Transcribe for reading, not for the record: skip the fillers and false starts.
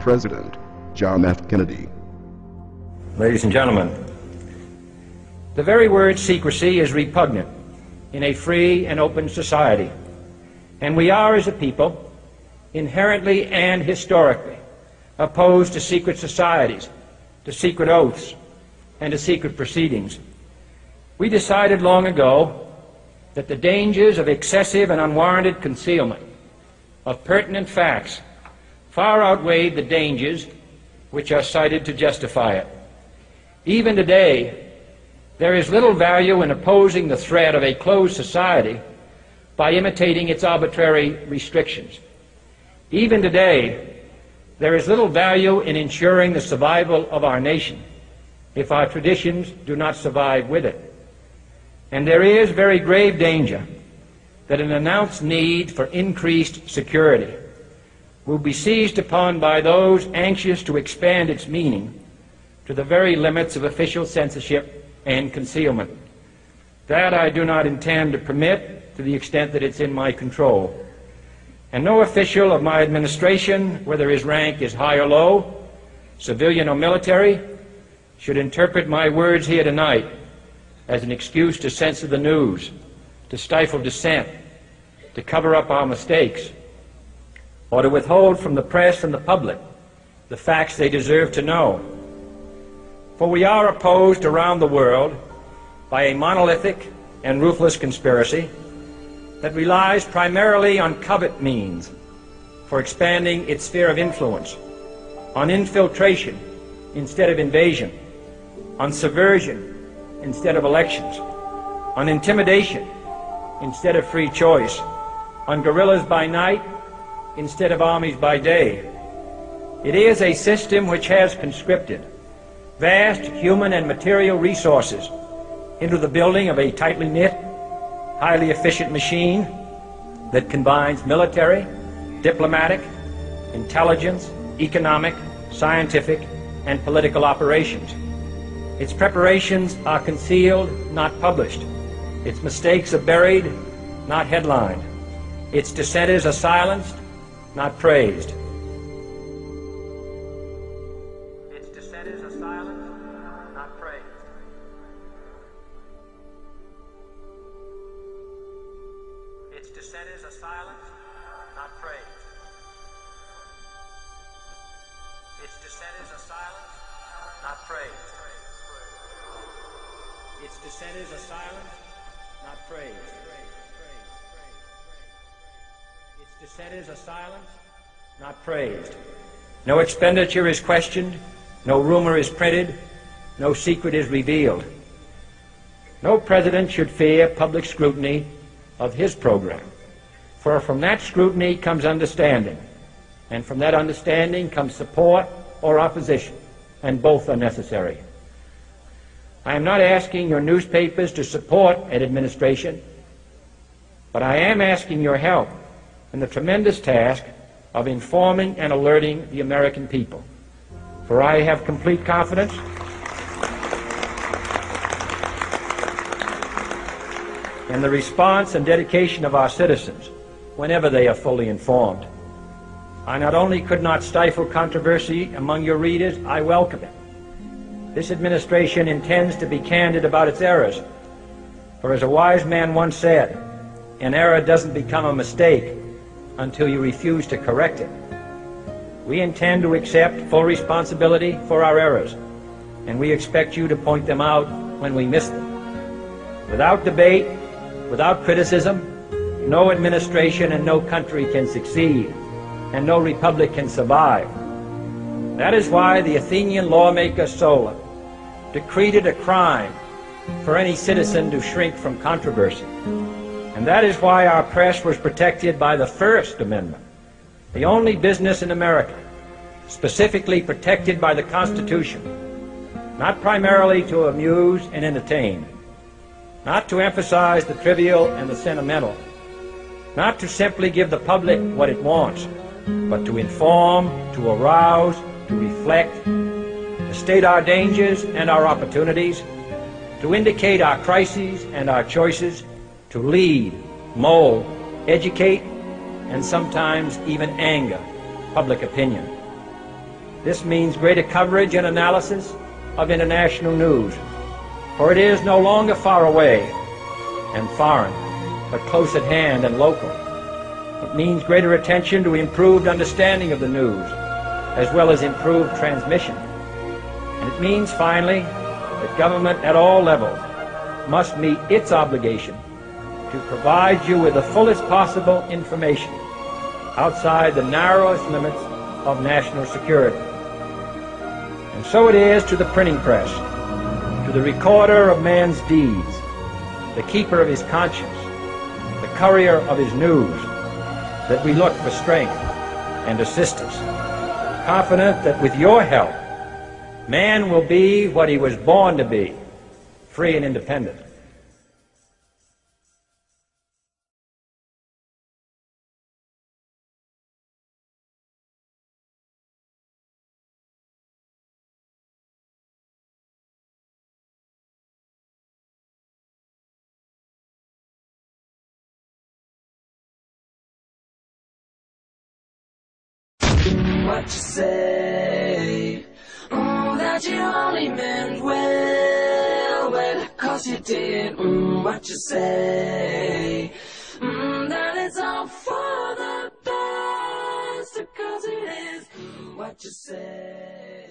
President John F. Kennedy. Ladies and gentlemen, the very word secrecy is repugnant in a free and open society, and we are, as a people, inherently and historically opposed to secret societies, to secret oaths, and to secret proceedings. We decided long ago that the dangers of excessive and unwarranted concealment of pertinent facts far outweighed the dangers which are cited to justify it. Even today, there is little value in opposing the threat of a closed society by imitating its arbitrary restrictions. Even today, there is little value in ensuring the survival of our nation if our traditions do not survive with it. And there is very grave danger that an announced need for increased security will be seized upon by those anxious to expand its meaning to the very limits of official censorship and concealment. That I do not intend to permit to the extent that it's in my control. And no official of my administration, whether his rank is high or low, civilian or military, should interpret my words here tonight as an excuse to censor the news, to stifle dissent, to cover up our mistakes, or to withhold from the press and the public the facts they deserve to know. For we are opposed around the world by a monolithic and ruthless conspiracy that relies primarily on covert means for expanding its sphere of influence, on infiltration instead of invasion, on subversion instead of elections, on intimidation instead of free choice, on guerrillas by night instead of armies by day. It is a system which has conscripted vast human and material resources into the building of a tightly knit, highly efficient machine that combines military, diplomatic, intelligence, economic, scientific, and political operations. Its preparations are concealed, not published. Its mistakes are buried, not headlined. Its dissenters are silenced, not praised. Its dissenters are silenced, not praised. Its dissenters are silenced, not praised. Its dissenters are silenced, not praised. Its dissenters are silenced, not praised. Its dissenters are silenced, not praised. No expenditure is questioned, no rumor is printed, no secret is revealed. No president should fear public scrutiny of his program, for from that scrutiny comes understanding, and from that understanding comes support or opposition, and both are necessary. I am not asking your newspapers to support an administration, but I am asking your help in the tremendous task of informing and alerting the American people. For I have complete confidence in the response and dedication of our citizens whenever they are fully informed. I not only could not stifle controversy among your readers, I welcome it. This administration intends to be candid about its errors, for as a wise man once said, an error doesn't become a mistake until you refuse to correct it. We intend to accept full responsibility for our errors, and we expect you to point them out when we miss them. Without debate, without criticism, no administration and no country can succeed, and no republic can survive. That is why the Athenian lawmaker Solon decreed it a crime for any citizen to shrink from controversy. And that is why our press was protected by the First Amendment, the only business in America specifically protected by the Constitution, not primarily to amuse and entertain, not to emphasize the trivial and the sentimental, not to simply give the public what it wants, but to inform, to arouse, to reflect, to state our dangers and our opportunities, to indicate our crises and our choices, to lead, mold, educate, and sometimes even anger public opinion. This means greater coverage and analysis of international news, for it is no longer far away and foreign, but close at hand and local. It means greater attention to improved understanding of the news, as well as improved transmission. And it means, finally, that government at all levels must meet its obligation to provide you with the fullest possible information outside the narrowest limits of national security. And so it is to the printing press, to the recorder of man's deeds, the keeper of his conscience, the courier of his news, that we look for strength and assistance, confident that with your help, man will be what he was born to be, free and independent. What you say? That you only meant well, well, 'cause you did. What you say? That it's all for the best, 'cause it is. What you say?